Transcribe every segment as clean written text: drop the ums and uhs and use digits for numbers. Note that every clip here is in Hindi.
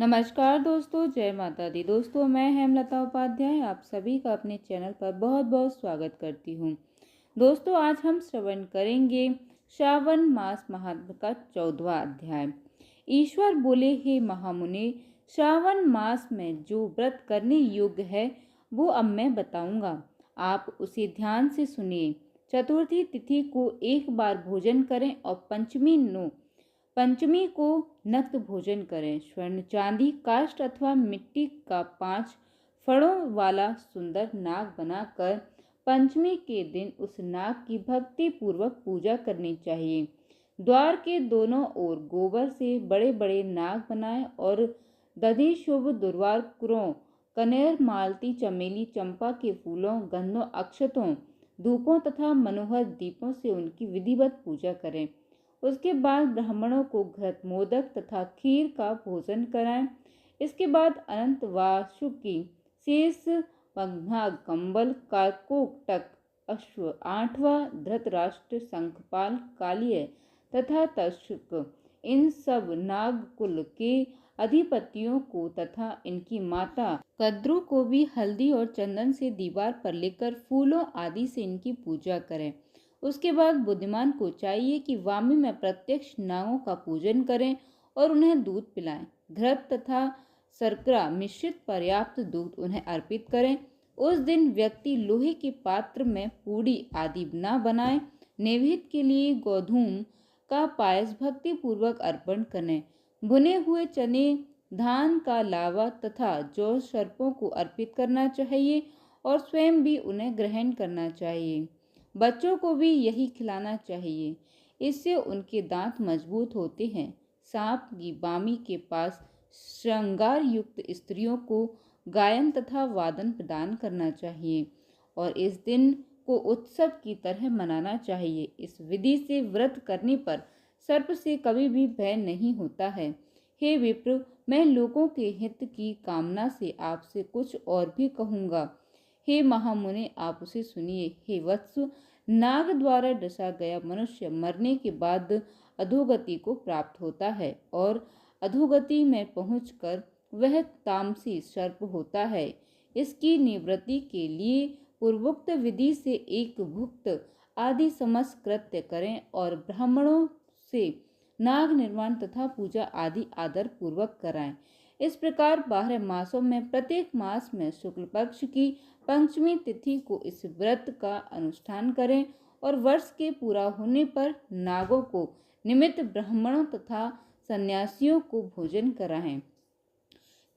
नमस्कार दोस्तों, जय माता दी। दोस्तों, मैं हेमलता उपाध्याय आप सभी का अपने चैनल पर बहुत बहुत स्वागत करती हूँ। दोस्तों, आज हम श्रवण करेंगे श्रावण मास महात्म का 14वां अध्याय। ईश्वर बोले, हे महामुनि, श्रावण मास में जो व्रत करने योग्य है वो अब मैं बताऊंगा। आप उसे ध्यान से सुनिए। चतुर्थी तिथि को एक बार भोजन करें और पंचमी को नक्त भोजन करें। स्वर्ण, चांदी, काष्ठ अथवा मिट्टी का 5 फणों वाला सुंदर नाग बनाकर पंचमी के दिन उस नाग की भक्ति पूर्वक पूजा करनी चाहिए। द्वार के दोनों ओर गोबर से बड़े बड़े नाग बनाएं और दधि, शुभ, दुर्वाकुरों, कनेर, मालती, चमेली, चंपा के फूलों, गंधों, अक्षतों, धूपों तथा मनोहर दीपों से उनकी विधिवत पूजा करें। उसके बाद ब्राह्मणों को घृत, मोदक तथा खीर का भोजन कराएं। इसके बाद अनंत वासुकी, शेष, पद्मनाग, कंबल, काकोटक, अश्व, 8वां धृतराष्ट्र, शंखपाल, कालिय तथा तक्षक, इन सब नागकुल के अधिपतियों को तथा इनकी माता कद्रु को भी हल्दी और चंदन से दीवार पर लेकर फूलों आदि से इनकी पूजा करें। उसके बाद बुद्धिमान को चाहिए कि वामी में प्रत्यक्ष नागों का पूजन करें और उन्हें दूध पिलाएं। घृत तथा शर्करा मिश्रित पर्याप्त दूध उन्हें अर्पित करें। उस दिन व्यक्ति लोहे के पात्र में पूड़ी आदि न बनाए। नैवेद्य के लिए गोधूम का पायस भक्ति पूर्वक अर्पण करें। भुने हुए चने, धान का लावा तथा जौ सर्पों को अर्पित करना चाहिए और स्वयं भी उन्हें ग्रहण करना चाहिए। बच्चों को भी यही खिलाना चाहिए, इससे उनके दांत मजबूत होते हैं। सांप की वामी के पास श्रृंगार युक्त स्त्रियों को गायन तथा वादन प्रदान करना चाहिए और इस दिन को उत्सव की तरह मनाना चाहिए। इस विधि से व्रत करने पर सर्प से कभी भी भय नहीं होता है। हे विप्र, मैं लोगों के हित की कामना से आपसे कुछ और भी कहूँगा। हे महामुनि, आप उसे सुनिए। हे वत्स, नाग द्वारा डसा गया मनुष्य मरने के बाद अधोगति को प्राप्त होता है और अधोगति में पहुंचकर वह तामसी सर्प होता है। इसकी निवृत्ति के लिए पूर्वोक्त विधि से एक भुक्त आदि समस्त कृत्य करें और ब्राह्मणों से नाग निर्माण तथा पूजा आदि आदर पूर्वक कराएं। इस प्रकार 12 मासों में प्रत्येक मास में शुक्ल पक्ष की पंचमी तिथि को इस व्रत का अनुष्ठान करें और वर्ष के पूरा होने पर नागों को निमित्त ब्राह्मणों तथा सन्यासियों को भोजन कराएं।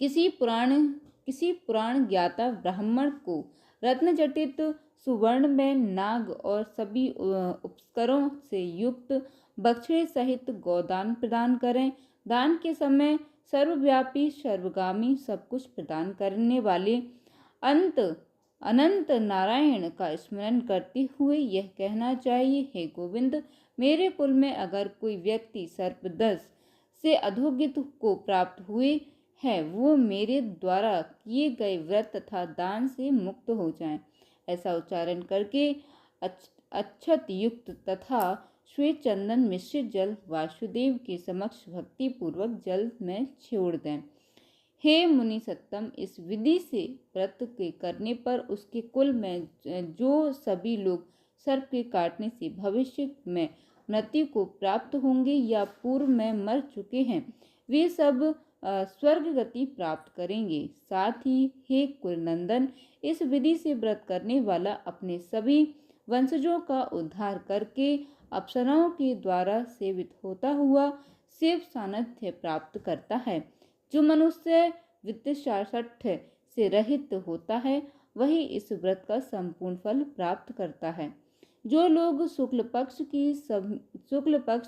किसी पुराण ज्ञाता ब्राह्मण को रत्नजटित सुवर्ण में नाग और सभी उपस्करों से युक्त बछड़े सहित गोदान प्रदान करें। दान के समय सर्वव्यापी, सर्वगामी, सब कुछ प्रदान करने वाले अनंत नारायण का स्मरण करते हुए यह कहना चाहिए, हे गोविंद, मेरे कुल में अगर कोई व्यक्ति सर्पदंश से अधोगति को प्राप्त हुए है, वो मेरे द्वारा किए गए व्रत तथा दान से मुक्त हो जाएं। ऐसा उच्चारण करके अक्षत युक्त तथा श्वेत चंदन मिश्रित जल वासुदेव के समक्ष भक्ति पूर्वक जल में छोड़ दें। हे मुनि सत्तम, इस विधि से व्रत के करने पर उसके कुल में जो सभी लोग सर्प के काटने से भविष्य में मृत्यु को प्राप्त होंगे या पूर्व में मर चुके हैं, वे सब स्वर्ग गति प्राप्त करेंगे। साथ ही हे कुलनंदन, इस विधि से व्रत करने वाला अपने सभी वंशजों का उद्धार करके अप्सराओं के द्वारा सेवित होता हुआ शिव सान्निध्य प्राप्त करता है। जो मनुष्य वित्तशाठ्य से रहित होता है, वही इस व्रत का संपूर्ण फल प्राप्त करता है। जो लोग शुक्ल पक्ष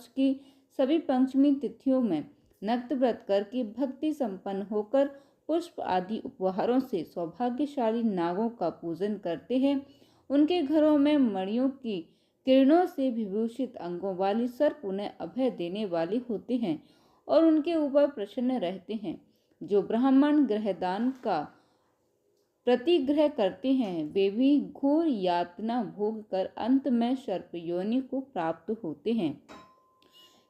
की सभी पंचमी तिथियों में नक्त व्रत करके भक्ति संपन्न होकर पुष्प आदि उपहारों से सौभाग्यशाली नागों का पूजन करते हैं, उनके घरों में मणियों की किरणों से विभूषित अंगों वाली सर्प उन्हें अभय देने वाले होते हैं और उनके ऊपर प्रसन्न रहते हैं। जो ब्राह्मण ग्रहदान का प्रतिग्रह करते हैं, वे भी घोर यातना भोग कर अंत में सर्प योनि को प्राप्त होते हैं।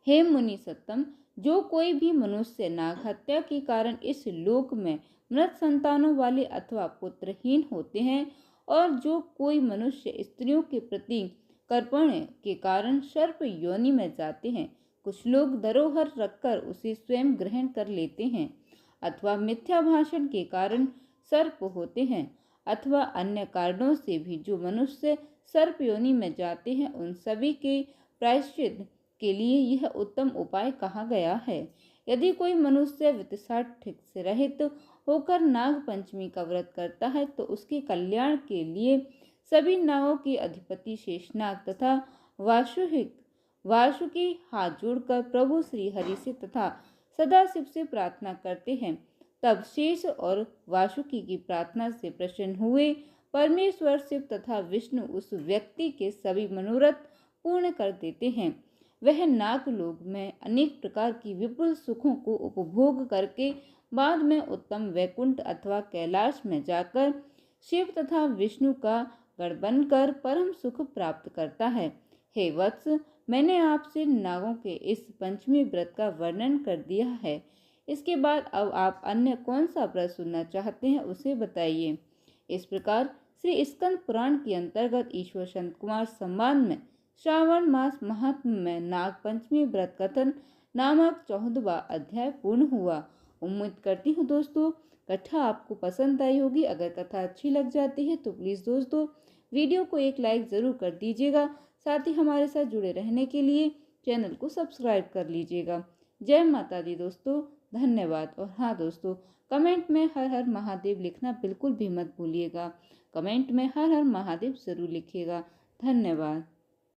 हे मुनि सत्तम, जो कोई भी मनुष्य नाग हत्या के कारण इस लोक में मृत संतानों वाले अथवा पुत्रहीन होते हैं, और जो कोई मनुष्य स्त्रियों के प्रति कर्पण्य के कारण सर्प योनि में जाते हैं, कुछ लोग धरोहर रखकर उसे स्वयं ग्रहण कर लेते हैं, अथवा मिथ्या भाषण के कारण सर्प होते हैं, अथवा अन्य कारणों से भी जो मनुष्य सर्प योनि में जाते हैं, उन सभी के प्रायश्चित के लिए यह उत्तम उपाय कहा गया है। यदि कोई मनुष्य वित्तसाठ ठीक से रहित होकर नाग पंचमी का व्रत करता है, तो उसके कल्याण के लिए सभी नागों के अधिपति शेषनाग तथा वासुकी हाथ जोड़कर प्रभु श्री हरि से तथा सदाशिव से प्रार्थना करते हैं। तब शेष और वासुकी की प्रार्थना से प्रसन्न हुए परमेश्वर शिव तथा विष्णु उस व्यक्ति के सभी मनोरथ पूर्ण कर देते हैं। वह नागलोक में अनेक प्रकार की विपुल सुखों को उपभोग करके बाद में उत्तम वैकुंठ अथवा कैलाश में जाकर शिव तथा विष्णु का गण बनकर परम सुख प्राप्त करता है। हे वत्स, मैंने आपसे नागों के इस पंचमी व्रत का वर्णन कर दिया है। इसके बाद अब आप अन्य कौन सा व्रत सुनना चाहते हैं, उसे बताइए। इस प्रकार श्री स्कंद पुराण के अंतर्गत ईश्वर संत कुमार संवाद में श्रावण मास महात्म्य में नाग पंचमी व्रत कथन नामक 14वां अध्याय पूर्ण हुआ। उम्मीद करती हूँ दोस्तों कथा आपको पसंद आई होगी। अगर कथा अच्छी लग जाती है तो प्लीज़ दोस्तों वीडियो को एक लाइक ज़रूर कर दीजिएगा। साथ ही हमारे साथ जुड़े रहने के लिए चैनल को सब्सक्राइब कर लीजिएगा। जय माता दी दोस्तों, धन्यवाद। और हाँ दोस्तों, कमेंट में हर हर महादेव लिखना बिल्कुल भी मत भूलिएगा। कमेंट में हर हर महादेव ज़रूर लिखिएगा। धन्यवाद।